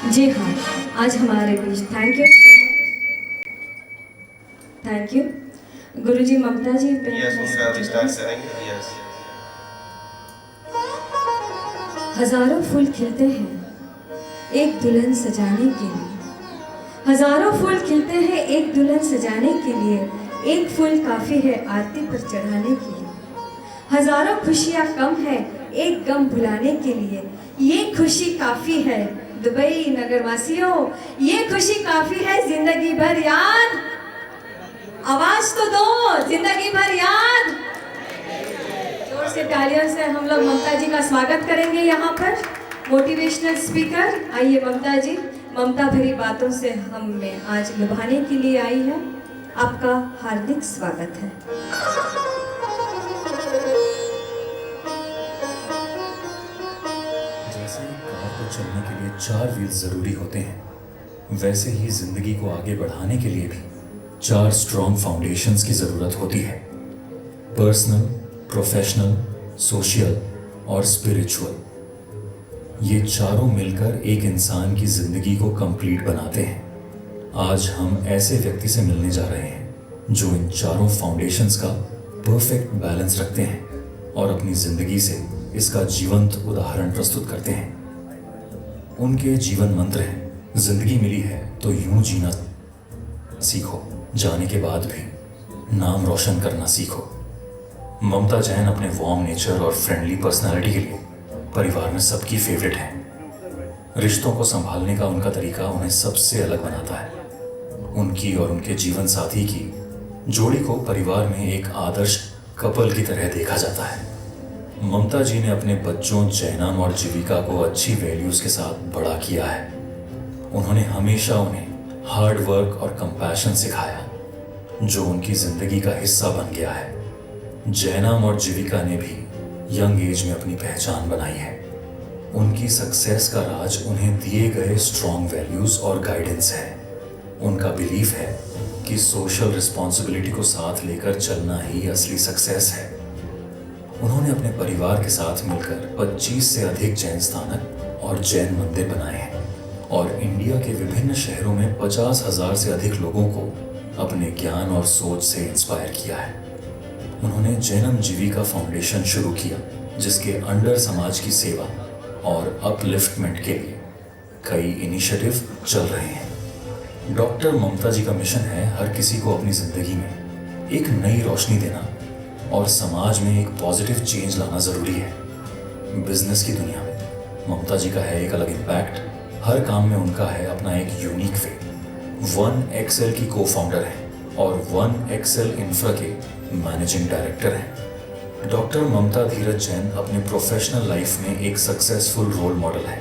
जी हाँ, आज हमारे बीच thank you so much. Thank you Guruji. Mamta ji Yes, Mira, we start saying yes. हजारों फूल खिलते हैं एक दुल्हन सजाने के लिए, हजारों फूल खिलते हैं एक दुल्हन सजाने के लिए, एक फूल काफी है आरती पर चढ़ाने के लिए। हजारों खुशियाँ कम है एक गम भुलाने के लिए, ये खुशी काफी है दुबई नगरवासियों, ये खुशी काफी है जिंदगी भर याद। आवाज तो दो, जिंदगी भर याद। जोर से तालियों से हम लोग ममता जी का स्वागत करेंगे। यहाँ पर मोटिवेशनल स्पीकर आइए ममता जी, ममता भरी बातों से हमें आज लुभाने के लिए आई है। आपका हार्दिक स्वागत है। जैसे कार को चलने के लिए 4 व्हील्स जरूरी होते हैं, वैसे ही जिंदगी को आगे बढ़ाने के लिए भी 4 स्ट्रॉन्ग फाउंडेशंस की जरूरत होती है। पर्सनल, प्रोफेशनल, सोशल और स्पिरिचुअल। ये चारों मिलकर एक इंसान की जिंदगी को कंप्लीट बनाते हैं। आज हम ऐसे व्यक्ति से मिलने जा रहे हैं जो इन चारों फाउंडेशंस का परफेक्ट बैलेंस रखते हैं और अपनी जिंदगी से इसका जीवंत उदाहरण प्रस्तुत करते हैं। उनके जीवन मंत्र हैं, जिंदगी मिली है तो यूं जीना सीखो, जाने के बाद भी नाम रोशन करना सीखो। ममता जैन अपने वार्म नेचर और फ्रेंडली पर्सनालिटी के लिए परिवार में सबकी फेवरेट हैं। रिश्तों को संभालने का उनका तरीका उन्हें सबसे अलग बनाता है। उनकी और उनके जीवन साथी की जोड़ी को परिवार में एक आदर्श कपल की तरह देखा जाता है। ममता जी ने अपने बच्चों जैनम और जीविका को अच्छी वैल्यूज के साथ बड़ा किया है। उन्होंने हमेशा उन्हें हार्ड वर्क और कंपैशन सिखाया, जो उनकी जिंदगी का हिस्सा बन गया है। जैनम और जीविका ने भी यंग एज में अपनी पहचान बनाई है। उनकी सक्सेस का राज उन्हें दिए गए स्ट्रॉन्ग वैल्यूज और गाइडेंस है। उनका बिलीफ है कि सोशल रिस्पॉन्सिबिलिटी को साथ लेकर चलना ही असली सक्सेस है। उन्होंने अपने परिवार के साथ मिलकर 25 से अधिक जैन स्थानक और जैन मंदिर बनाए हैं और इंडिया के विभिन्न शहरों में 50,000 से अधिक लोगों को अपने ज्ञान और सोच से इंस्पायर किया है। उन्होंने जैनम जीविका फाउंडेशन शुरू किया, जिसके अंडर समाज की सेवा और अपलिफ्टमेंट के लिए कई इनिशिएटिव चल रहे हैं। डॉक्टर ममता जी का मिशन है हर किसी को अपनी जिंदगी में एक नई रोशनी देना और समाज में एक पॉजिटिव चेंज लाना जरूरी है। बिजनेस की दुनिया में ममता जी का है एक अलग इम्पैक्ट। हर काम में उनका है अपना एक यूनिक वे। 1XL की को फाउंडर हैं और 1XL इंफ्रा के मैनेजिंग डायरेक्टर हैं। डॉक्टर ममता धीरज जैन अपने प्रोफेशनल लाइफ में एक सक्सेसफुल रोल मॉडल है।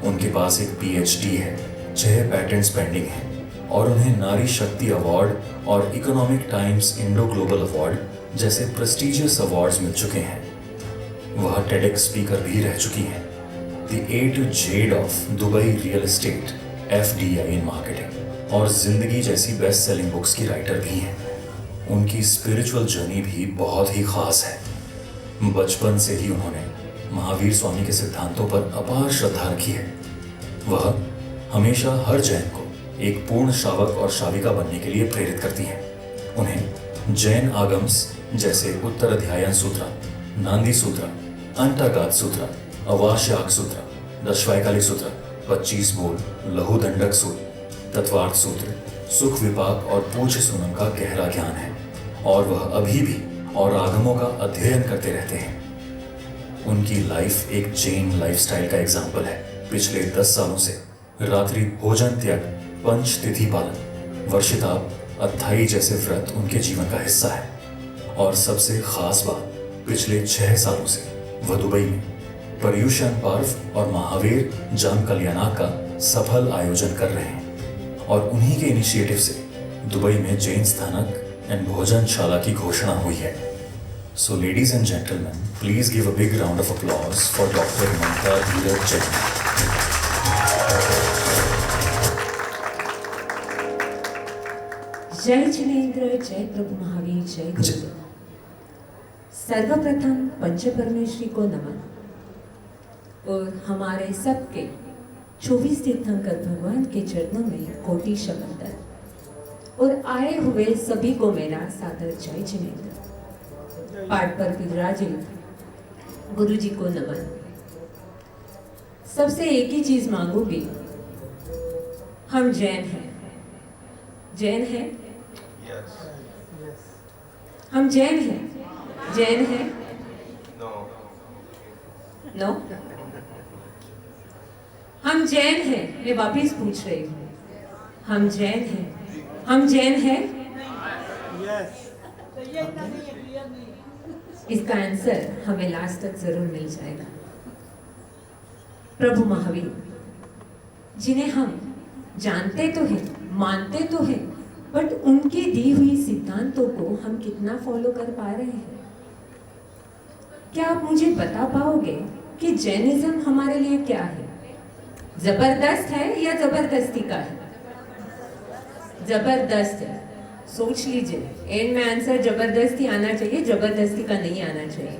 उनके पास एक PhD है, 6 पेटेंट्स पेंडिंग हैं और उन्हें नारी शक्ति अवार्ड और economic times Indo global award जैसे प्रेस्टिजियस अवार्ड्स मिल चुके हैं। वह TEDx स्पीकर भी रह चुकी हैं। The A to Z of Dubai real estate, FDI in marketing और जिंदगी जैसी बेस्ट सेलिंग बुक्स की राइटर भी हैं। उनकी स्पिरिचुअल जर्नी भी बहुत ही खास है। बचपन से ही उन्होंने महावीर स्वामी के सिद्धांतों पर अपार श्रद्धा रखी है। वह हमेशा हर जैन को एक पूर्ण श्रावक और श्राविका बनने के लिए प्रेरित करती हैं। उन्हें जैन आगम्स जैसे उत्तराध्यायन सूत्र, नांदी सूत्र, अंतर्गात सूत्र, अवाश्याक सूत्र, दशवायकालिक सूत्र, 25 बोल, लघु दंडक सूत्र, तत्वार्थ सूत्र, सुख विपाक और पूज्य सुनम का गहरा ज्ञान है और वह अभी भी और आगमों का अध्ययन करते रहते हैं। उनकी लाइफ एक जैन लाइफस्टाइल का एग्जाम्पल है। पिछले 10 सालों से रात्रि भोजन त्याग, पंच तिथि पालन, वर्षिताप, अत्थाई जैसे व्रत उनके जीवन का हिस्सा है। और सबसे खास बात, पिछले 6 सालों से वह दुबई में पर्युषण पर्व और महावीर जन कल्याणक का सफल आयोजन कर रहे हैं और उन्हीं के इनिशिएटिव से दुबई में जैन स्थानक एंड भोजनशाला की घोषणा हुई है। So ladies and gentleman, please give a big round of applause for doctor Mamta Dheeraj Jain. जय जिनेन्द्र, जय प्रभु महावीर, जय गुरुदेव। सर्वप्रथम पंच परमेश्वरी को नमन और हमारे सबके 24 तीर्थंकर भगवान के चरणों में कोटि शमंदर, और आए हुए सभी को मेरा सादर जय जिनेंद्र। पाठ पर विराजित गुरु जी को नमन। सबसे एक ही चीज मांगूंगी, हम जैन हैं। जैन हैं? Yes. हम जैन हैं? जैन हैं? No. नो? हम जैन हैं? मैं वापिस पूछ रही हूँ, हम जैन हैं? हम जैन हैं? इसका आंसर हमें लास्ट तक जरूर मिल जाएगा। प्रभु महावीर जिन्हें हम जानते तो हैं, मानते तो हैं, बट उनकी दी हुई सिद्धांतों को हम कितना फॉलो कर पा रहे हैं? क्या आप मुझे बता पाओगे कि जैनिज्म हमारे लिए क्या है? जबरदस्त है या जबरदस्ती का है? जबरदस्त है। सोच लीजिए, एंड में आंसर जबरदस्ती आना चाहिए, जबरदस्ती का नहीं आना चाहिए।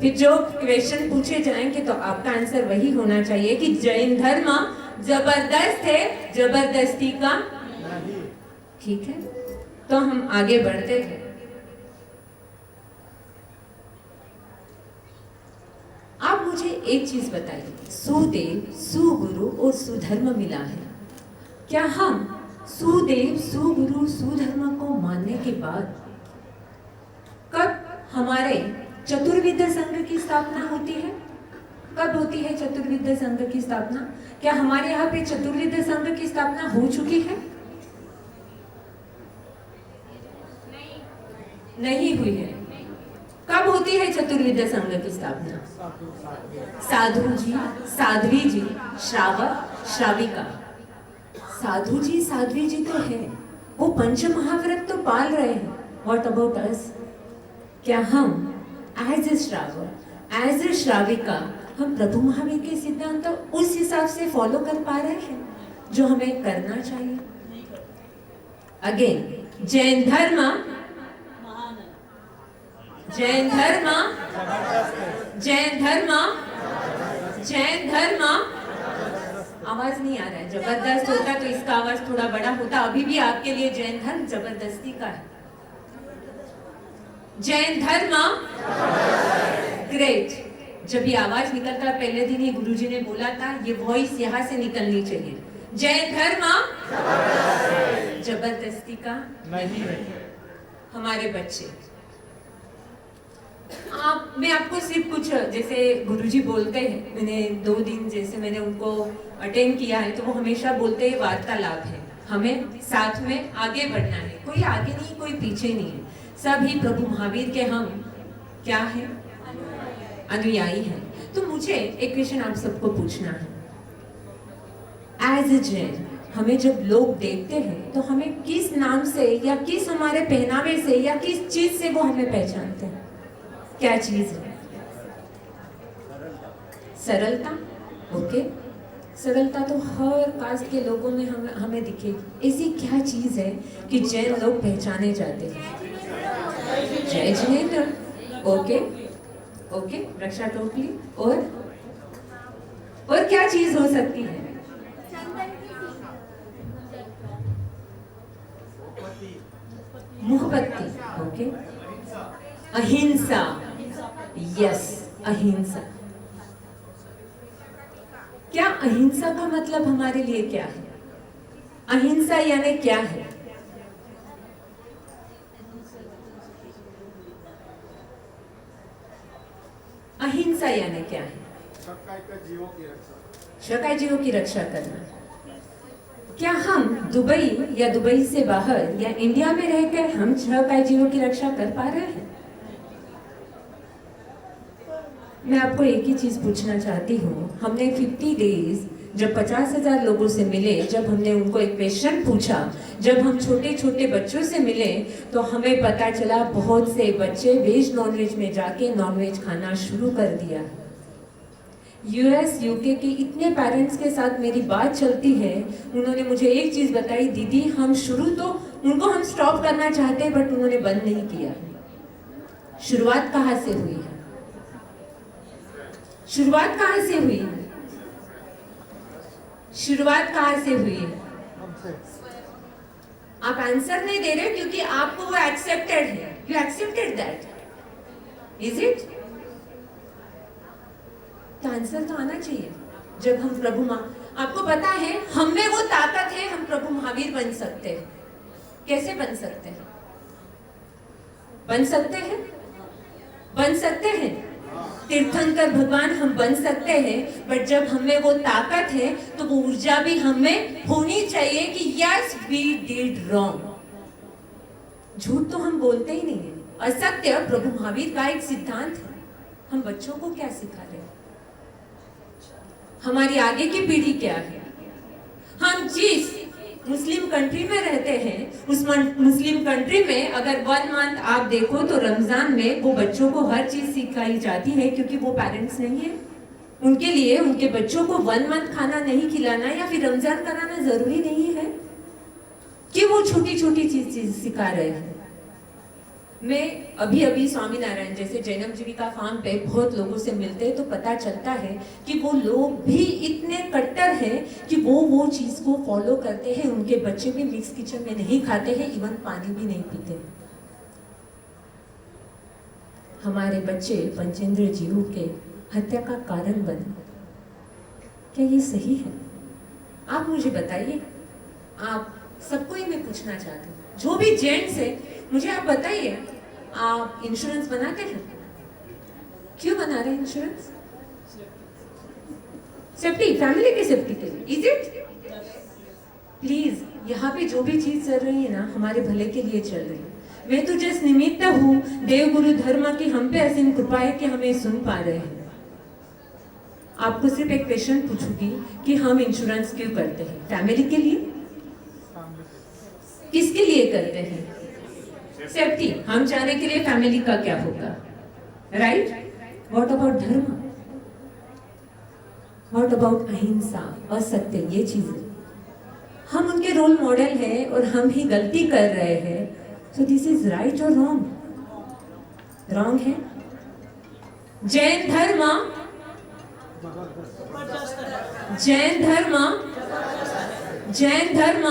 फिर जो क्वेश्चन पूछे जाएंगे तो आपका आंसर वही होना चाहिए कि जैन धर्म जबरदस्त है, जबरदस्ती का नहीं। ठीक है, तो हम आगे बढ़ते हैं। आप मुझे एक चीज बताइए, सुदेव, सुगुरु और सुधर्म मिला है। क्या हम सुदेव, सुगुरु, सुधर्म को मानने के बाद कब हमारे चतुर्विद संघ की स्थापना होती है? कब होती है चतुर्विद संघ की स्थापना? क्या हमारे यहाँ पे चतुर्विद संघ की स्थापना हो चुकी है? नहीं हुई है। कब होती है चतुर्विद संघ की स्थापना? साधु जी, साध्वी जी, श्रावक, श्राविका। साधु जी, साध्वी जी तो है, वो पंच महाव्रत तो पाल रहे हैं। What about us? क्या हम एज ए श्रावक, एज ए श्राविका, हम प्रभु महावीर के सिद्धांत तो उस हिसाब से फॉलो कर पा रहे हैं जो हमें करना चाहिए? अगेन, जैन धर्म, जैन धर्म, जैन धर्म, जैन धर्म। आवाज नहीं आ रहा है। जबरदस्त होता तो इसका आवाज थोड़ा बड़ा होता। अभी भी आपके लिए जैन धर्म जबरदस्ती का है। जैन धर्म ग्रेट। जब ये आवाज निकलता, पहले दिन ही गुरुजी ने बोला था, ये वॉइस यहाँ से निकलनी चाहिए। जैन धर्म जबरदस्ती का नहीं है। हमारे बच्चे, मैं आपको सिर्फ कुछ, जैसे गुरुजी बोलते हैं, मैंने 2 दिन जैसे मैंने उनको अटेंड किया है, तो वो हमेशा बोलते हैं वार्तालाप है, हमें साथ में आगे बढ़ना है। कोई आगे नहीं, कोई पीछे नहीं है, सभी प्रभु महावीर के हम क्या है? अनुयायी हैं। तो मुझे एक क्वेश्चन आप सबको पूछना है, एज ए जैन हमें जब लोग देखते हैं तो हमें किस नाम से या किस हमारे पहनावे से या किस चीज से वो हमें पहचानते हैं? क्या चीज है? सरलता। ओके, सरलता तो हर कास्ट के लोगों में हमें दिखेगी। ऐसी क्या चीज है कि जैन लोग पहचाने जाते हैं? जय जिनेंद्र। ओके ओके, रक्षा टोपली। और क्या चीज हो सकती है? मोहब्बती। ओके, अहिंसा। यस, अहिंसा। क्या अहिंसा का मतलब हमारे लिए क्या है? अहिंसा यानी क्या है? अहिंसा यानी क्या है? शकाय जीवों की रक्षा करना। क्या हम दुबई या दुबई से बाहर या इंडिया में रहकर हम शकाय जीवों की रक्षा कर पा रहे हैं? मैं आपको एक ही चीज पूछना चाहती हूँ। हमने 50 डेज जब 50,000 लोगों से मिले, जब हमने उनको एक क्वेश्चन पूछा, जब हम छोटे छोटे बच्चों से मिले, तो हमें पता चला बहुत से बच्चे वेज नॉनवेज में जाके नॉनवेज खाना शुरू कर दिया। यूएस यूके के इतने पेरेंट्स के साथ मेरी बात चलती है, उन्होंने मुझे एक चीज बताई, दीदी हम शुरू तो उनको हम स्टॉप करना चाहते हैं बट उन्होंने बंद नहीं किया। शुरुआत कहाँ से हुई है? शुरुआत कहाँ से हुई है? शुरुआत कहाँ से हुई है? आप आंसर नहीं दे रहे क्योंकि आपको वो एक्सेप्टेड है। You accepted that, is it? तो आंसर तो आना चाहिए। जब हम आपको पता है हम में वो ताकत है, हम प्रभु महावीर बन सकते हैं। कैसे बन सकते हैं? बन सकते हैं, बन सकते हैं। तीर्थंकर भगवान हम बन सकते हैं, बट जब हमें वो ताकत है तो वो ऊर्जा भी हमें होनी चाहिए कि यस वी डिड रॉन्ग। झूठ तो हम बोलते ही नहीं है। असत्य प्रभु महावीर का एक सिद्धांत है। हम बच्चों को क्या सिखा रहे हैं? हमारी आगे की पीढ़ी क्या है? हम जिस मुस्लिम कंट्री में रहते हैं, उस मुस्लिम कंट्री में अगर 1 मंथ आप देखो तो रमजान में वो बच्चों को हर चीज सिखाई जाती है, क्योंकि वो पेरेंट्स नहीं है। उनके लिए उनके बच्चों को 1 मंथ खाना नहीं खिलाना या फिर रमजान कराना जरूरी नहीं है कि वो छोटी छोटी चीज सिखा रहे हैं। मैं अभी स्वामीनारायण जैसे जैनब जीविका फार्म पे बहुत लोगों से मिलते हैं तो पता चलता है कि वो लोग भी इतने कट्टर हैं कि वो चीज को फॉलो करते हैं। उनके बच्चे भी मिक्स किचन में नहीं खाते हैं, इवन पानी भी नहीं पीते। हमारे बच्चे पंचेंद्र जीवों के हत्या का कारण बने, क्या ये सही है? आप मुझे बताइए। आप सबको ही मैं पूछना चाहती हूँ, जो भी जेंट्स है, मुझे आप बताइए, आप इंश्योरेंस बनाते हैं? क्यों बना रहे हैं इंश्योरेंस? सेफ्टी, फैमिली की सेफ्टी के लिए, इज इट? प्लीज, यहाँ पे जो भी चीज चल रही है ना, हमारे भले के लिए चल रही है। मैं तो जस्ट निमित्त हूँ देव गुरु धर्म की हम पे असीम कृपा है कि हमें सुन पा रहे हैं। आपको सिर्फ एक क्वेश्चन पूछूंगी कि हम इंश्योरेंस क्यों करते हैं? फैमिली के लिए? किसके लिए करते हैं? सेफ्टी। हम चाहने के लिए फैमिली का क्या होगा, राइट? व्हाट अबाउट धर्म? व्हाट अबाउट अहिंसा, असत्य? ये चीजें हम उनके रोल मॉडल हैं और हम ही गलती कर रहे हैं। सो दिस इज राइट और रॉन्ग? रॉन्ग है। जैन धर्म, जैन धर्म, जैन धर्म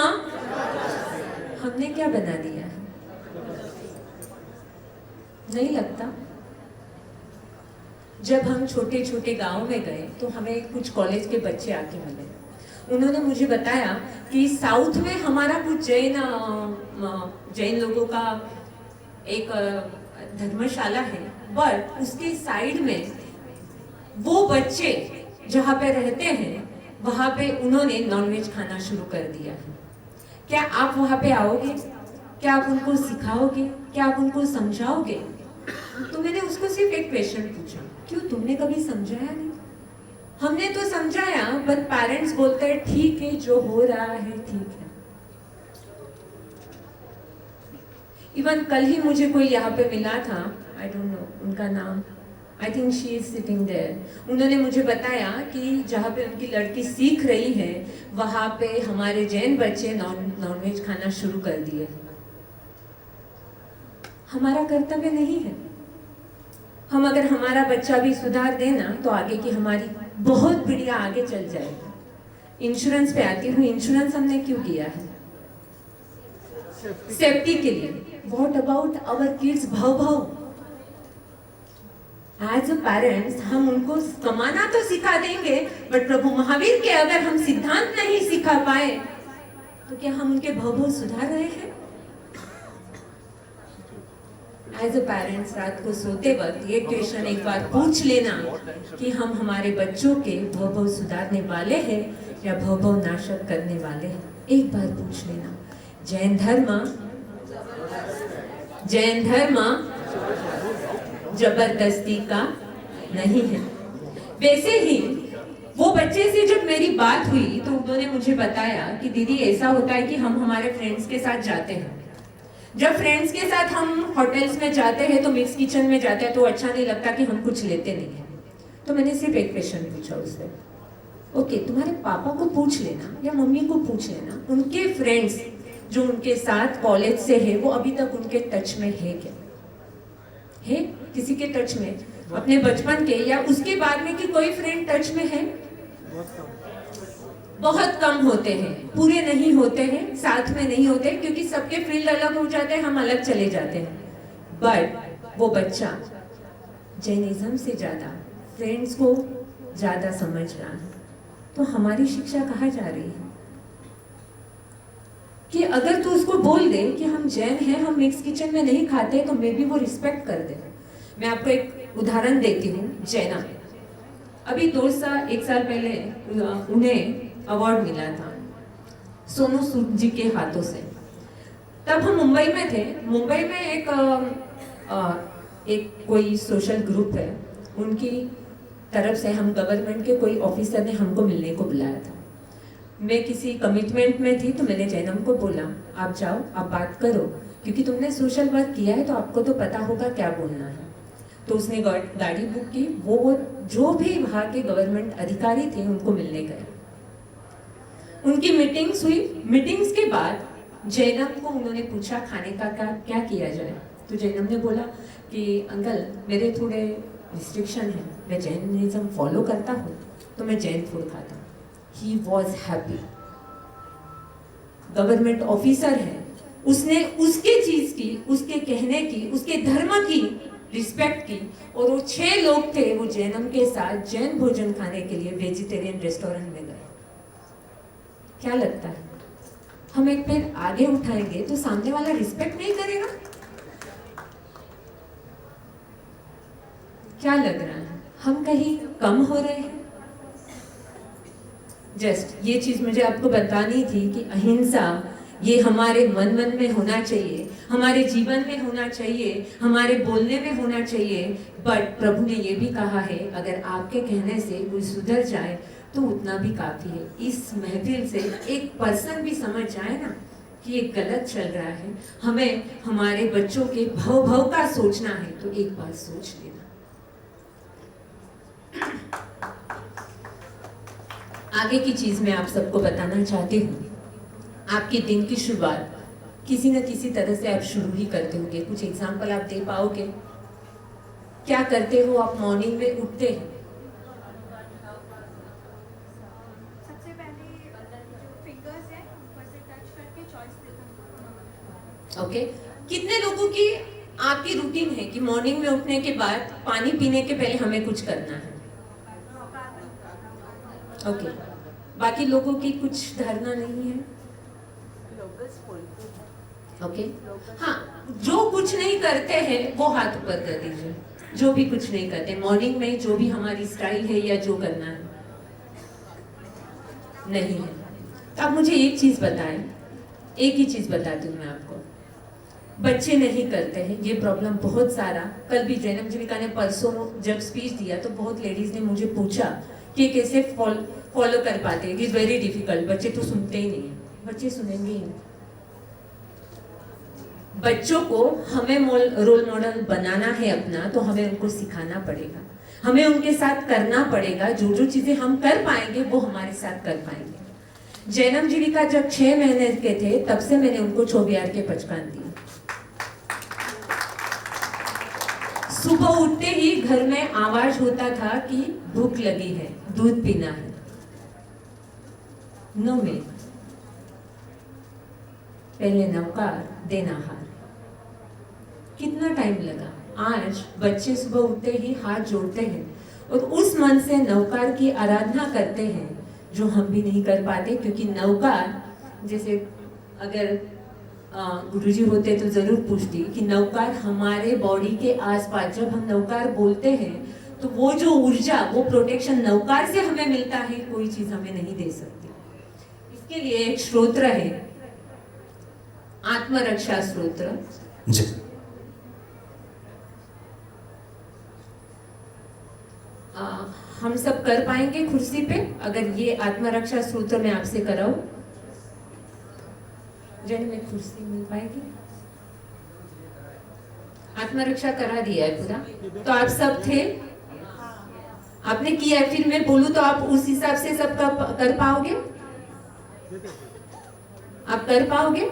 हमने क्या बना दिया है? नहीं लगता? जब हम छोटे छोटे गांव में गए तो हमें कुछ कॉलेज के बच्चे आके मिले। उन्होंने मुझे बताया कि साउथ में हमारा कुछ जैन लोगों का एक धर्मशाला है, बट उसके साइड में वो बच्चे जहाँ पे रहते हैं वहाँ पे उन्होंने नॉनवेज खाना शुरू कर दिया है। क्या आप वहाँ पे आओगे? क्या आप उनको सिखाओगे? क्या आप उनको समझाओगे? तो मैंने उसको सिर्फ एक क्वेश्चन पूछा, क्यों तुमने कभी समझाया नहीं? हमने तो समझाया, बट पेरेंट्स बोलते हैं ठीक है, जो हो रहा है ठीक है। इवन कल ही मुझे कोई यहाँ पे मिला था, आई डोंट नो उनका नाम, I think she is sitting there. उन्होंने मुझे बताया कि जहाँ पे उनकी लड़की सीख रही है वहाँ पे हमारे जैन बच्चे नॉनवेज खाना शुरू कर दिए। हमारा कर्तव्य नहीं है? हम अगर हमारा बच्चा भी सुधार देना तो आगे की हमारी बहुत पीढ़ियां आगे चल जाएगी। इंश्योरेंस पे आती हूँ, इंश्योरेंस हमने क्यों किया है? सेफ्टी के लिए। What about our kids? भाव एज अ पेरेंट्स हम उनको कमाना तो सिखा देंगे, बट प्रभु महावीर के अगर हम सिद्धांत नहीं सिखा पाए तो क्या हम उनके भाव सुधार रहे हैं? एज अ पेरेंट्स रात को सोते वक्त ये क्वेश्चन एक बार पूछ लेना कि हम हमारे बच्चों के भाव सुधारने वाले हैं या भाव नाशक करने वाले हैं। एक बार पूछ लेना। जैन धर्म जबरदस्ती का नहीं है। वैसे ही वो बच्चे से जब मेरी बात हुई तो उन्होंने मुझे बताया कि दीदी ऐसा होता है कि हम हमारे फ्रेंड्स के साथ जाते हैं। जब फ्रेंड्स के साथ हम होटल्स में जाते हैं तो मिक्स किचन में जाते हैं तो अच्छा नहीं लगता कि हम कुछ लेते नहीं हैं। तो मैंने सिर्फ एक क्वेश्चन पूछा उससे, ओके तुम्हारे पापा को पूछ लेना या मम्मी को पूछ लेना, उनके फ्रेंड्स जो उनके साथ कॉलेज से है वो अभी तक उनके टच में है क्या? है किसी के टच में? अपने बचपन के या उसके बाद में कि कोई फ्रेंड टच में है? बहुत कम होते हैं, पूरे नहीं होते हैं, साथ में नहीं होते, क्योंकि सबके फील्ड अलग हो जाते हैं, हम अलग चले जाते हैं। बट वो बच्चा जैनिज्म से ज़्यादा फ्रेंड्स को ज़्यादा समझ रहा है। तो हमारी शिक्षा कहाँ जा रही है कि अगर तू उसको बोल दे कि हम जैन हैं, हम मिक्स किचन में नहीं खाते, तो मे बी वो रिस्पेक्ट कर दे। मैं आपको एक उदाहरण देती हूँ। जैना अभी 1 साल पहले उन्हें अवार्ड मिला था सोनू सूद जी के हाथों से। तब हम मुंबई में थे। मुंबई में एक कोई सोशल ग्रुप है, उनकी तरफ से हम गवर्नमेंट के कोई ऑफिसर ने हमको मिलने को बुलाया था। मैं किसी कमिटमेंट में थी, तो मैंने जैनम को बोला आप जाओ, आप बात करो, क्योंकि तुमने सोशल वर्क किया है तो आपको तो पता होगा क्या बोलना है। तो उसने गाड़ी बुक की। वो जो भी वहाँ के गवर्नमेंट अधिकारी थे उनको मिलने गए। उनकी मीटिंग्स हुई। मीटिंग्स के बाद जैनम को उन्होंने पूछा खाने का क्या किया जाए। तो जैनम ने बोला कि अंकल मेरे थोड़े रिस्ट्रिक्शन है, मैं जैनिज्म फॉलो करता हूँ, तो मैं जैन फूड खाता हूँ। He was happy. Government officer है, उसने उसके चीज की, उसके कहने की, उसके धर्म की रिस्पेक्ट की। और वो 6 लोग थे, वो जैनम के साथ जैन भोजन खाने के लिए वेजिटेरियन रेस्टोरेंट में गए। क्या लगता है हम एक पैर आगे उठाएंगे तो सामने वाला रिस्पेक्ट नहीं करेगा? क्या लग रहा है हम कहीं कम हो रहे हैं? जस्ट ये चीज मुझे आपको बतानी थी कि अहिंसा ये हमारे मन में होना चाहिए, हमारे जीवन में होना चाहिए, हमारे बोलने में होना चाहिए। बट प्रभु ने ये भी कहा है अगर आपके कहने से कोई सुधर जाए तो उतना भी काफी है। इस महफिल से एक पर्सन भी समझ जाए ना कि ये गलत चल रहा है, हमें हमारे बच्चों के भव का सोचना है, तो एक बार सोच लेना। आगे की चीज मैं आप सबको बताना चाहती हूँ। आपके दिन की शुरुआत किसी न किसी तरह से आप शुरू ही करते होंगे। कुछ एग्जाम्पल आप दे पाओगे? क्या करते हो आप? मॉर्निंग में उठते हैं, सबसे पहले जो फिंगर्स है ऊपर से टच करके चॉइस देता हूँ। ओके। कितने लोगों की आपकी रूटीन है कि मॉर्निंग में उठने के बाद पानी पीने के पहले हमें कुछ करना है? ओके। बाकी लोगों की कुछ धारणा नहीं है? ओके। हाँ, जो कुछ नहीं करते हैं वो हाथ ऊपर कर दीजिए। जो भी कुछ नहीं करते मॉर्निंग में, जो भी हमारी स्टाइल है या जो करना है नहीं है। तो आप मुझे एक चीज बताएं, एक ही चीज बताती हूँ मैं आपको। बच्चे नहीं करते हैं, ये प्रॉब्लम बहुत सारा। कल भी जैनम जीविका ने परसों जब स्पीच दिया तो बहुत लेडीज ने मुझे पूछा कि कैसे फॉलो कर पाते हैं। It is very difficult. बच्चे तो सुनते ही नहीं है, बच्चे सुनेंगे ही नहीं। बच्चों को हमें रोल मॉडल बनाना है अपना, तो हमें उनको सिखाना पड़ेगा, हमें उनके साथ करना पड़ेगा। जो जो चीजें हम कर पाएंगे वो हमारे साथ कर पाएंगे। जैनम जीविका जब 6 महीने के थे तब से मैंने उनको छोबियार के पचकान दिए। सुबह उठते ही घर में आवाज होता था कि भूख लगी है, दूध पीना है। नो मिल्क, पहले नवकार देना हार। कितना टाइम लगा? आज बच्चे सुबह उठते ही हाथ जोड़ते हैं और उस मन से नवकार की आराधना करते हैं, जो हम भी नहीं कर पाते। क्योंकि नवकार, जैसे अगर गुरुजी होते तो जरूर पूछती कि नवकार हमारे बॉडी के आसपास, जब हम नवकार बोलते हैं तो वो जो ऊर्जा, वो प्रोटेक्शन नवकार से हमें मिलता है, कोई चीज हमें नहीं दे सकती। इसके लिए एक स्तोत्र है, आत्मरक्षा स्तोत्र। जी। हम सब कर पाएंगे कुर्सी पे अगर ये आत्मरक्षा स्तोत्र मैं आपसे कराऊं? जन में कुर्सी मिल पाएगी? आत्मरक्षा करा दिया है पूरा, तो आप सब थे, आपने किया है। फिर मैं बोलूं तो आप उस हिसाब से सब कर पाओगे? आप कर पाओगे?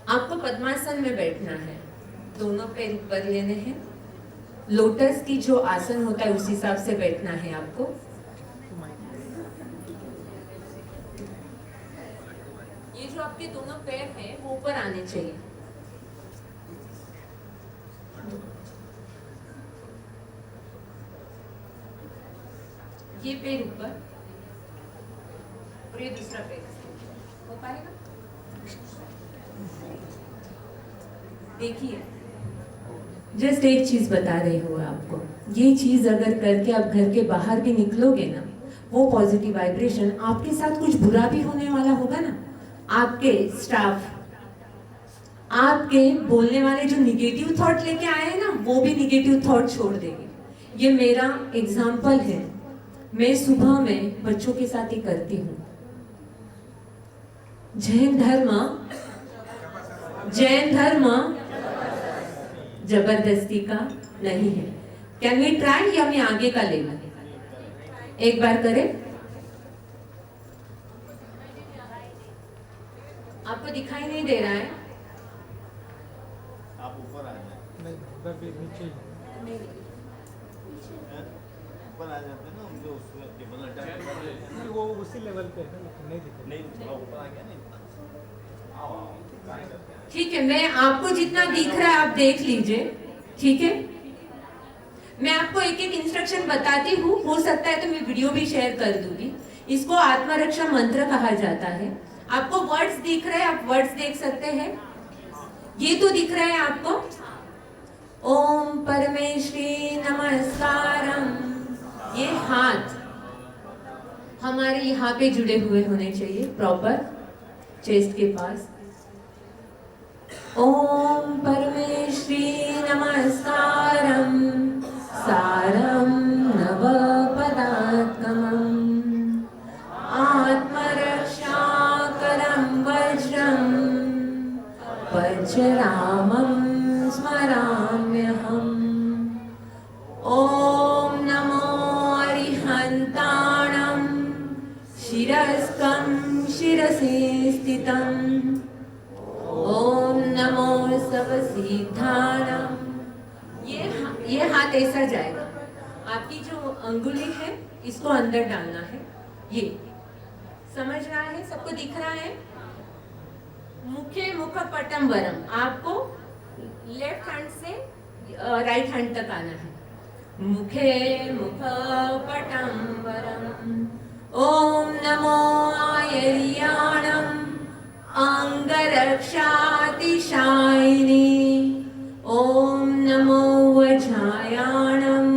आपको पद्मासन में बैठना है, दोनों पैर ऊपर लेने हैं। लोटस की जो आसन होता है उस हिसाब से बैठना है आपको। आपके दोनों पैर हैं वो ऊपर आने चाहिए। ये पैर ऊपर और ये दूसरा पैर हो पाएगा। देखिए, जस्ट एक चीज बता रही हूँ आपको, ये चीज अगर करके आप घर के बाहर भी निकलोगे ना, वो पॉजिटिव वाइब्रेशन, आपके साथ कुछ बुरा भी होने वाला होगा ना, आपके स्टाफ, आपके बोलने वाले जो निगेटिव थॉट लेके आए हैं ना, वो भी निगेटिव थॉट छोड़ देंगे। ये मेरा एग्जाम्पल है, मैं सुबह में बच्चों के साथ ही करती हूँ। जैन धर्म जबरदस्ती का नहीं है। कैन वी ट्राई, या मैं आगे का ले लूं? एक बार करें। आपको दिखाई नहीं दे रहा है? आप ऊपर आ जाए, नहीं उधर भी नीचे नहीं। ऊपर आ जाते हैं ना, उनके उसमें टेबल अटैच नहीं, वो उसी लेवल पे है लेकिन नहीं दिखे। नहीं, थोड़ा ऊपर आ गया नहीं। आओ आओ, ट्राई करते हैं। ठीक है, मैं आपको जितना दिख रहा है आप देख लीजिए, ठीक है? मैं आपको एक एक इंस्ट्रक्शन बताती हूँ, हो सकता है तो मैं वीडियो भी शेयर कर दूंगी। इसको आत्मरक्षा मंत्र कहा जाता है। आपको वर्ड्स दिख रहे हैं, आप वर्ड्स देख सकते हैं। ये तो दिख रहा है आपको, ओम परमेश्वरी नमस्कारम। ये हाथ हमारे यहाँ पे जुड़े हुए होने चाहिए, प्रॉपर चेस्ट के पास। ओम परमेश्वरी नमस्कारम सारम नवपदात्मम् आत्मरक्षाकरं वज्रं वज्ररामं स्मराम्यहम्। ओम नमो अरिहन्ताणं शिरस्कं शिरसि स्थितम्। ओम नमो सर्वसिद्धानां। ये हाथ ऐसा जाएगा, आपकी जो अंगुली है इसको अंदर डालना है। ये समझ रहा है? सबको दिख रहा है? मुखे मुख पटम वरम, आपको लेफ्ट हैंड से राइट हैंड तक आना है। मुखे मुख पटम वरम। ओम नमो आयर्याणम अंगरक्षातिशायिनी। ओम नमो वज्रायाणम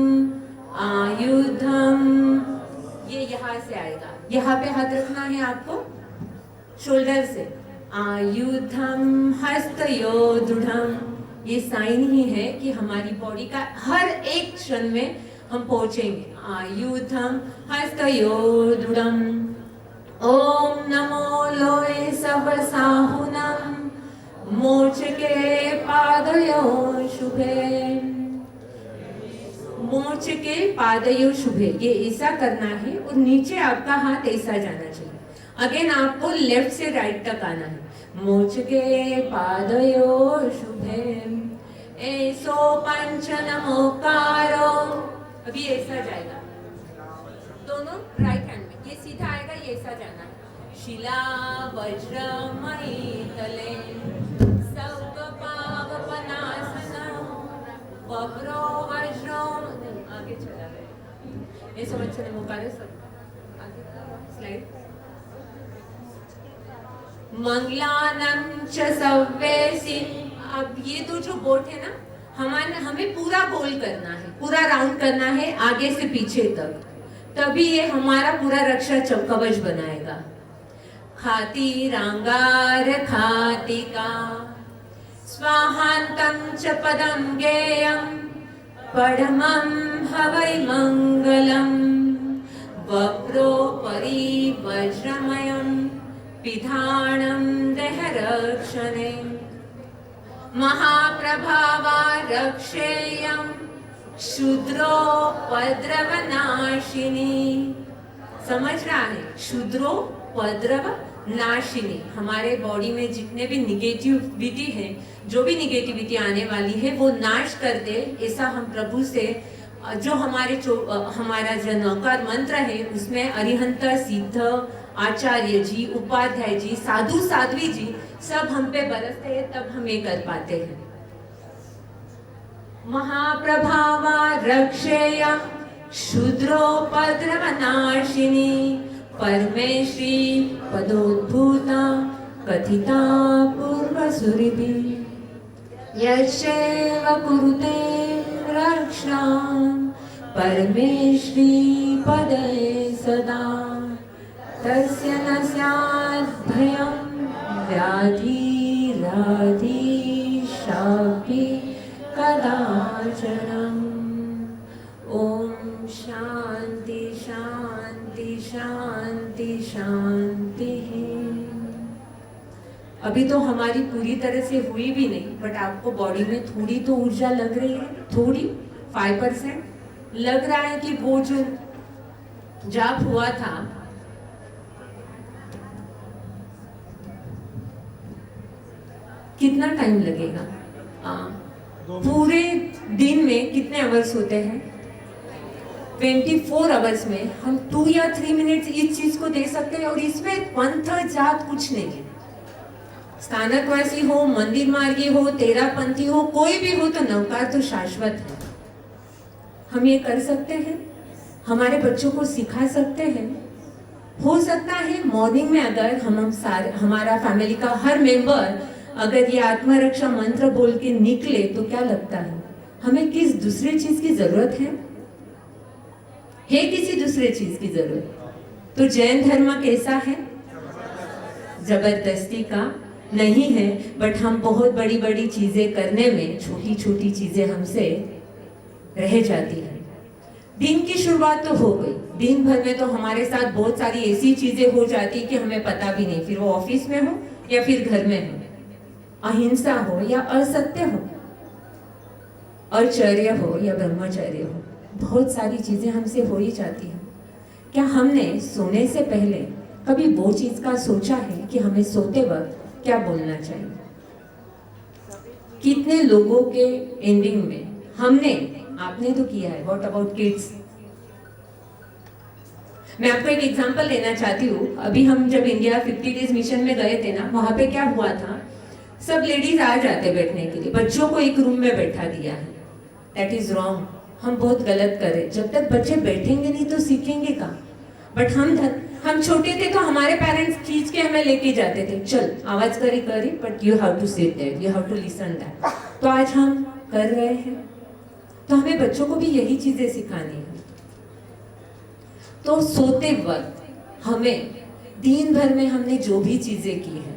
आयुधम। ये यहाँ से आएगा, यहाँ पे हाथ रखना है आपको, शोल्डर से। आयुधम हस्तयोदृढ़म, ये साइन ही है कि हमारी बॉडी का हर एक क्षण में हम पहुंचेंगे। आयुधम हस्तयोदृढ़म। ओम नमो लोहे सवसाहुनम मोचके पादयो शुभे। मोचके पादयो शुभे, ये ऐसा करना है और नीचे आपका हाथ ऐसा जाना चाहिए। अगेन आपको लेफ्ट से राइट तक आना है। मोचके पादयो शुभे ऐसो पंच नमोकारो। अभी ऐसा जाएगा, दोनों राइट हैंड में, ये सीधा आएगा, ये ऐसा जाना है। शिला वज्रमयी तले वज्रो वज्रो। आगे चला गया, ये समझ चले मुकारे सब। आगे स्लाइड। मंगलानम च सव्वेसि। अब ये तो जो बोट है ना, हमें पूरा गोल करना है, पूरा राउंड करना है आगे से पीछे तक, तभी ये हमारा पूरा रक्षा कवच बनाएगा। खाती रांगार खातिका स्वाहान्तं च पदं गेयं पढमं हवै मंगलम्। वप्रोपरि वज्रमयं पिधानं देहरक्षणे। महाप्रभावा रक्षेयं क्षुद्रोपद्रवनाशिनी। समझ रहा है? क्षुद्रोपद्रव नाशिनी। हमारे बॉडी में जितने भी निगेटिविटी है, जो भी निगेटिविटी आने वाली है वो नाश कर दे, ऐसा हम प्रभु से जो हमारा जो नौकार मंत्र है उसमें अरिहंत सिद्ध आचार्य जी, उपाध्याय जी, साधु साध्वी जी सब हम पे बरसते हैं, तब हम ये कर पाते हैं। महाप्रभावा रक्षेय क्षुद्रोपद्रवनाशिनी परमेश्वरी पदोद्भूता कथिता पूर्वसुरिभिः यश्चैव कुरुते रक्षां परमेश्वरी पदे सदा तस्य न स्यात् भयं व्याधिराधिशापि कदाचनम्। ओम शांति शांति शांति शांति। अभी तो हमारी पूरी तरह से हुई भी नहीं, बट आपको बॉडी में थोड़ी तो ऊर्जा लग रही है, थोड़ी 5% लग रहा है कि वो जो जाप हुआ था कितना टाइम लगेगा? पूरे दिन में कितने आवर्स होते हैं? 24 आवर्स में हम 2 या 3 मिनट्स इस चीज को दे सकते हैं, और इसमें पंथ जात कुछ नहीं है। स्थानकवासी हो, मंदिर मार्गी हो, तेरापंथी हो, कोई भी हो, तो नवकार तो शाश्वत है। हम ये कर सकते हैं, हमारे बच्चों को सिखा सकते हैं। हो सकता है मॉर्निंग में अगर हम सारे, हमारा फैमिली का हर मेंबर अगर ये आत्मरक्षा मंत्र बोल के निकले, तो क्या लगता है हमें किस दूसरे चीज की जरूरत है किसी दूसरे चीज की जरूरत? तो जैन धर्म कैसा है? जबरदस्ती का नहीं है, बट हम बहुत बड़ी बड़ी चीजें करने में छोटी छोटी चीजें हमसे रह जाती है। दिन की शुरुआत तो हो गई, दिन भर में तो हमारे साथ बहुत सारी ऐसी चीजें हो जाती कि हमें पता भी नहीं, फिर वो ऑफिस में हो या फिर घर में हो, अहिंसा हो या असत्य हो, आचर्य हो या ब्रह्मचर्य हो, बहुत सारी चीजें हमसे हो ही जाती हैं। क्या हमने सोने से पहले कभी वो चीज का सोचा है कि हमें सोते वक्त क्या बोलना चाहिए? कितने लोगों के एंडिंग में आपने तो किया है। What about kids? मैं आपको एक एग्जांपल लेना चाहती हूँ। अभी हम जब इंडिया 50 डेज मिशन में गए थे ना, वहां पे क्या हुआ था, सब लेडीज आ जाते बैठने के लिए, बच्चों को एक रूम में बैठा दिया है। दैट इज रॉन्ग, हम बहुत गलत कर रहे। जब तक बच्चे बैठेंगे नहीं तो सीखेंगे कहाँ? बट हम छोटे थे तो हमारे पेरेंट्स खींच के हमें लेके जाते थे, चल आवाज करी but you have to sit there, you have to listen that. तो आज हम कर रहे हैं, तो हमें बच्चों को भी यही चीजें सिखानी है। तो सोते वक्त हमें दिन भर में हमने जो भी चीजें की है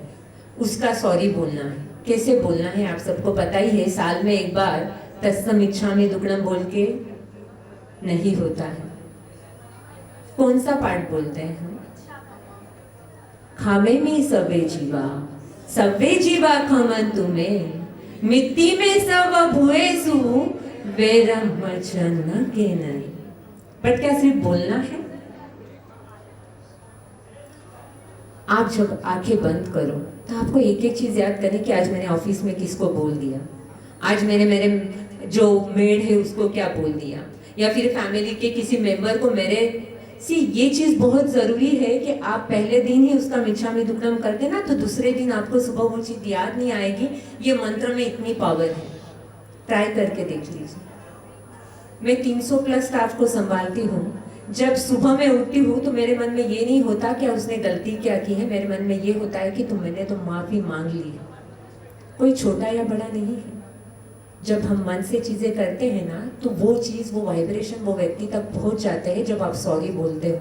उसका सॉरी बोलना है। कैसे बोलना है आप सबको पता ही है, साल में एक बार तत्सम इच्छामि दुक्कडम बोल के नहीं होता है। कौन सा पाठ बोलते हैं हम? खामे में सवे जीवा खमंतु में, मिट्टी में सब भुएसु वेरम वचन के नहीं। बट क्या सिर्फ बोलना है? आप जब आंखें बंद करो तो आपको एक एक चीज याद करनी कि आज मैंने ऑफिस में किसको बोल दिया, आज मैंने मेरे जो मेड है उसको क्या बोल दिया, या फिर फैमिली के किसी मेंबर को ये चीज बहुत जरूरी है कि आप पहले दिन ही उसका मिच्छामि दुक्कडम करते ना, तो दूसरे दिन आपको सुबह वो चीज याद नहीं आएगी। ये मंत्र में इतनी पावर है, ट्राई करके देख लीजिए। मैं 300 प्लस स्टाफ को संभालती हूँ। जब सुबह में उठती हूँ तो मेरे मन में ये नहीं होता कि उसने गलती क्या की है, मेरे मन में ये होता है कि मैंने तो माफी मांग ली है। कोई छोटा या बड़ा नहीं है। जब हम मन से चीजें करते हैं ना, तो वो चीज, वो वाइब्रेशन वो व्यक्ति तक पहुंच जाते हैं जब आप सॉरी बोलते हो।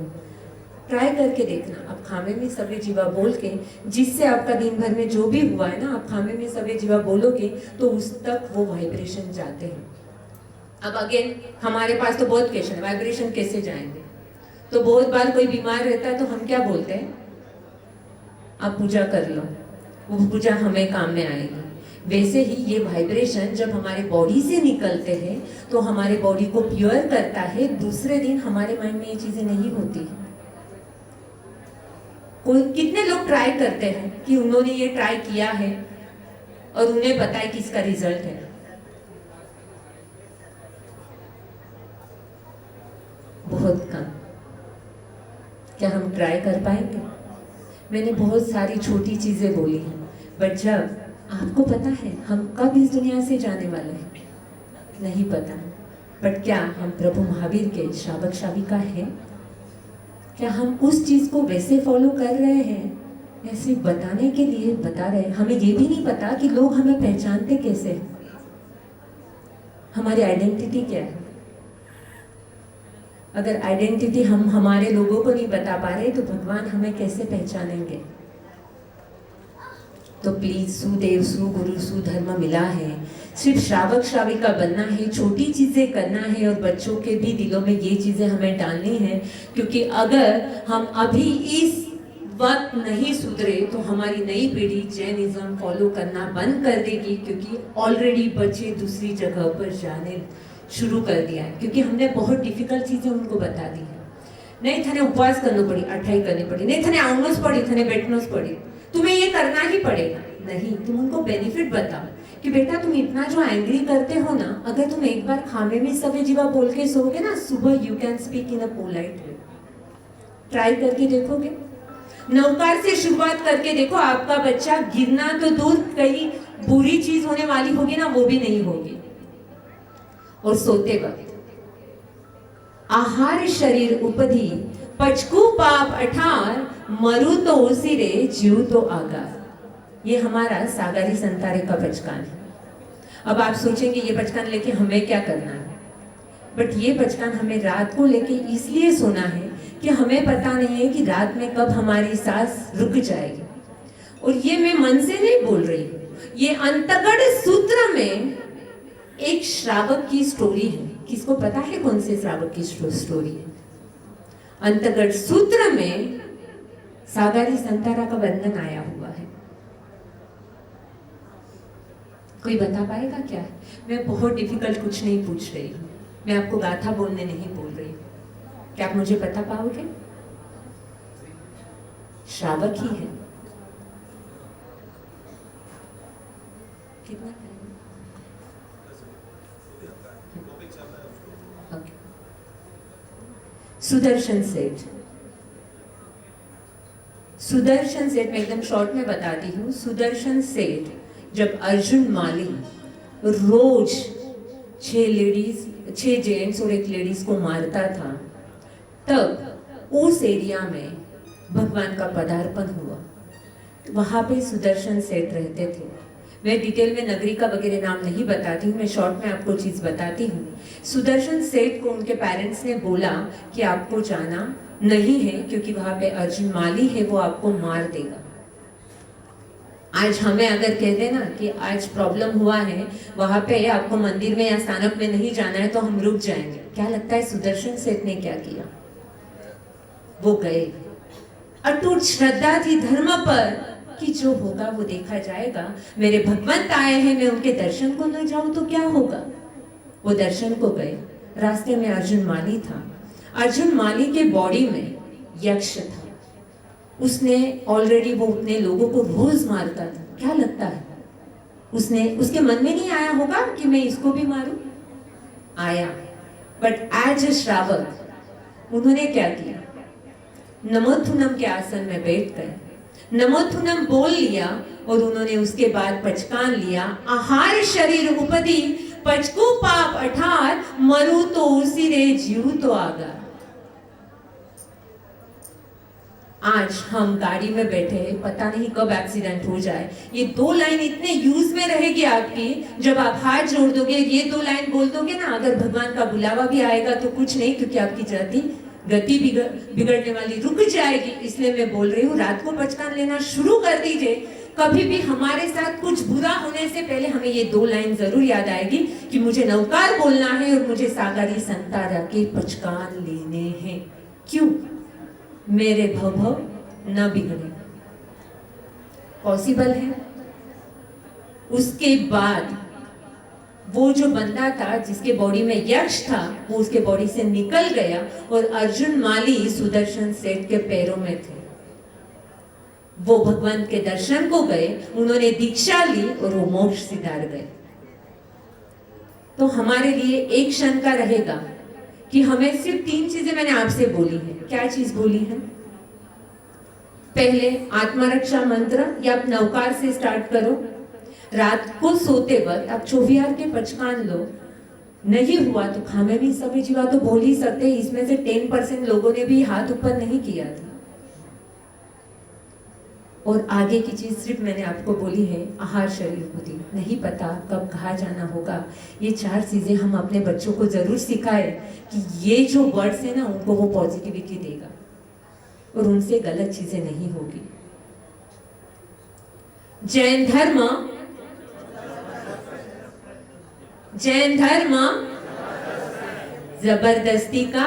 ट्राई करके देखना। आप खामे में सवे जीवा बोल के, जिससे आपका दिन भर में जो भी हुआ है ना, आप खामे में सवे जीवा बोलोगे तो उस तक वो वाइब्रेशन जाते हैं। अब अगेन हमारे पास तो बहुत क्वेश्चन है, वाइब्रेशन कैसे जाएंगे? तो बहुत बार कोई बीमार रहता है तो हम क्या बोलते हैं? आप पूजा कर लो, वो पूजा हमें काम में आएगी। वैसे ही ये वाइब्रेशन जब हमारे बॉडी से निकलते हैं तो हमारे बॉडी को प्योर करता है। दूसरे दिन हमारे माइंड में ये चीजें नहीं होती। कितने लोग ट्राई करते हैं कि उन्होंने ये ट्राई किया है और उन्हें पता है कि इसका रिजल्ट है। बहुत कम। क्या हम ट्राई कर पाएंगे? मैंने बहुत सारी छोटी चीज़ें बोली हैं, बट जब आपको पता है हम कब इस दुनिया से जाने वाले हैं नहीं पता, बट क्या हम प्रभु महावीर के श्रावक श्राविका हैं? क्या हम उस चीज़ को वैसे फॉलो कर रहे हैं? ऐसे बताने के लिए बता रहे हैं। हमें ये भी नहीं पता कि लोग हमें पहचानते कैसे हैं, हमारी आइडेंटिटी क्या है। अगर आइडेंटिटी हम हमारे लोगों को नहीं बता पा रहे तो भगवान हमें कैसे पहचानेंगे? तो प्लीज सुदेव सुगुरु सुधर्म मिला है, सिर्फ श्रावक श्राविका बनना है, छोटी चीजें करना है और बच्चों के भी दिलों में ये चीजें हमें डालनी है, क्योंकि अगर हम अभी इस वक्त नहीं सुधरे तो हमारी नई पीढ़ी जैनिज्म फॉलो करना बंद कर देगी, क्योंकि ऑलरेडी बच्चे दूसरी जगह पर जाने शुरू कर दिया है, क्योंकि हमने बहुत डिफिकल्ट चीजें उनको बता दी है। नहीं थाने उपवास करना पड़ी, अठाई करनी पड़ी, नहीं थाने आउनोस पड़ी, थाने बैठनोस पड़ी, तुम्हें ये करना ही पड़ेगा। नहीं, तुम उनको बेनिफिट बताओ कि बेटा तुम इतना जो एंग्री करते हो ना, अगर तुम एक बार खामे में सवे जीवा बोल के सोओगे ना, सुबह you can speak in a polite way. Try करके देखोगे, नौकार से शुरुआत करके देखो, आपका बच्चा गिरना तो दूर, कहीं बुरी चीज होने वाली होगी ना, वो भी नहीं होगी। और सोते वक्त आहार शरीर उपधी, पचकू पाप अठार, मरु तो उसी रे जीव तो आगार। ये हमारा सागारी संतारे का बचकान है। अब आप सोचेंगे ये बचकान लेके हमें क्या करना है, बट ये बचकान हमें रात को लेके इसलिए सोना है कि हमें पता नहीं है कि रात में कब हमारी सांस रुक जाएगी। और ये मैं मन से नहीं बोल रही हूँ, ये अंतगढ़ सूत्र में एक श्रावक की स्टोरी है। किसको पता है कौन से श्रावक की स्टोरी है? अंतगढ़ सूत्र में सागारी संतारा का वर्णन आया हुआ है। कोई बता पाएगा क्या है? मैं बहुत डिफिकल्ट कुछ नहीं पूछ रही हूँ, मैं आपको गाथा बोलने नहीं बोल रही हूँ। क्या आप मुझे बता पाओगे? श्रावक ही है। कितना टाइम? ओके। सुदर्शन सेठ। सुदर्शन सेठ, मैं एकदम शॉर्ट में बताती हूँ। सुदर्शन सेठ जब अर्जुन माली रोज 6 जेंट्स और 1 लेडीज को मारता था, तब उस एरिया में भगवान का पदार्पण हुआ। वहां पे सुदर्शन सेठ रहते थे। मैं डिटेल में नगरी का वगैरह नाम नहीं बताती हूँ, मैं शॉर्ट में आपको चीज बताती हूँ। सुदर्शन सेठ को उनके पेरेंट्स ने बोला कि आपको जाना नहीं है, क्योंकि वहां पे अर्जुन माली है, वो आपको मार देगा। आज हमें अगर कह देना कि आज प्रॉब्लम हुआ है, वहां पे आपको मंदिर में या स्थानक में नहीं जाना है, तो हम रुक जाएंगे। क्या लगता है सुदर्शन सेठ ने क्या किया? वो गए। अटूट श्रद्धा थी धर्म पर कि जो होगा वो देखा जाएगा। मेरे भगवंत आए हैं, मैं उनके दर्शन को न जाऊं तो क्या होगा? वो दर्शन को गए। रास्ते में अर्जुन माली था। अर्जुन माली के बॉडी में यक्ष था। उसने ऑलरेडी वो उतने लोगों को रोज मारता था। क्या लगता है उसके मन में नहीं आया होगा कि मैं इसको भी मारूं? आया, बट एज ए श्रावक उन्होंने क्या किया? नमोथुनम के आसन में बैठ गए, नमोथुनम बोल लिया और उन्होंने उसके बाद पचकान लिया। आहार शरीर उपदी, पचकू पाप अठार, मरु तो उसी रे जीव तो आगा। आज हम गाड़ी में बैठे हैं, पता नहीं कब एक्सीडेंट हो जाए। ये 2 लाइन इतने यूज में रहेगी आपकी, जब आप हाथ जोड़ दोगे, ये 2 लाइन बोल दोगे ना, अगर भगवान का बुलावा भी आएगा तो कुछ नहीं, क्योंकि आपकी गति बिगड़ने वाली रुक जाएगी। इसलिए मैं बोल रही हूँ, रात को पचकान लेना शुरू कर दीजिए। कभी भी हमारे साथ कुछ बुरा होने से पहले हमें ये 2 लाइन जरूर याद आएगी कि मुझे नौकार बोलना है और मुझे सागारी संतारा के पचकान लेने हैं। क्यों? मेरे भव न बिगड़े। पॉसिबल है। उसके बाद वो जो बंदा था जिसके बॉडी में यक्ष था, वो उसके बॉडी से निकल गया और अर्जुन माली सुदर्शन सेठ के पैरों में थे। वो भगवान के दर्शन को गए, उन्होंने दीक्षा ली और वो मोक्ष सिधार गए। तो हमारे लिए एक क्षण का रहेगा कि हमें सिर्फ 3 चीजें मैंने आपसे बोली है। क्या चीज बोली है? पहले आत्मरक्षा मंत्र या आप नवकार से स्टार्ट करो। रात को सोते वक्त आप 24 के पचकान लो। नहीं हुआ तो खामे भी सभी जीवा तो बोल ही सकते हैं। इसमें से 10% लोगों ने भी हाथ ऊपर नहीं किया था। और आगे की चीज सिर्फ मैंने आपको बोली है, आहार शरीर बुद्धि। नहीं पता कब कहाँ जाना होगा। ये 4 चीजें हम अपने बच्चों को जरूर सिखाए कि ये जो वर्ड्स है ना, उनको वो पॉजिटिविटी देगा और उनसे गलत चीजें नहीं होगी। जैन धर्म जबरदस्ती का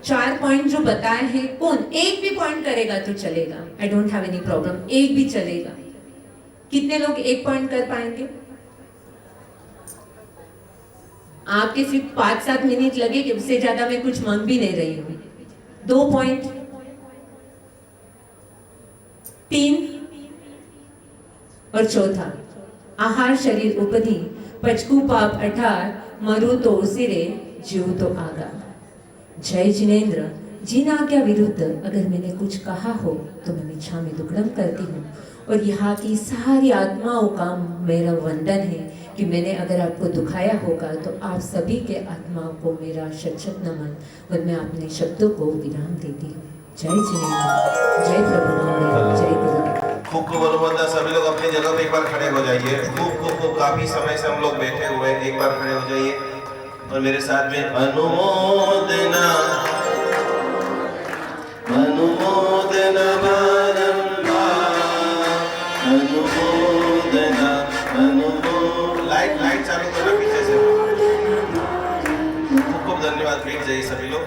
4 पॉइंट जो बताए हैं, कौन एक भी पॉइंट करेगा तो चलेगा। I don't have any problem, एक भी चलेगा। कितने लोग एक पॉइंट कर पाएंगे? आपके सिर्फ 5-7 मिनट लगेंगे, उससे ज्यादा मैं कुछ मांग भी नहीं रही हूं। 2 पॉइंट, 3 और चौथा आहार शरीर उपधी पचकू पाप 18 मरु तो सिरे जीव तो आगा। जय जिनेन्द्र। जिन आज्ञा विरुद्ध अगर मैंने कुछ कहा हो तो मैं मिच्छामि दुक्कडम करती हूँ। और यहाँ की सारी आत्माओं का मेरा वंदन है कि मैंने अगर आपको दुखाया होगा तो आप सभी के आत्माओं को मेरा शत नमन। और मैं अपने शब्दों को विराम देती हूँ। जय जिनेन्द्र, जय प्रभु महादेव, जय गुरु। खूब खूब अनुमोदन। सभी लोग अपनी जगह पे एक बार खड़े हो जाइए। खूब खूब खूब काफी समय से हम लोग बैठे हुए हैं, एक बार खड़े हो जाइए और मेरे साथ में अनुमोदना अनुमोदना बारंबार अनुमोदना अनुमोदना। लाइट चालू करना पीछे से। खूब खूब धन्यवाद। बैठ जाइए सभी लोग।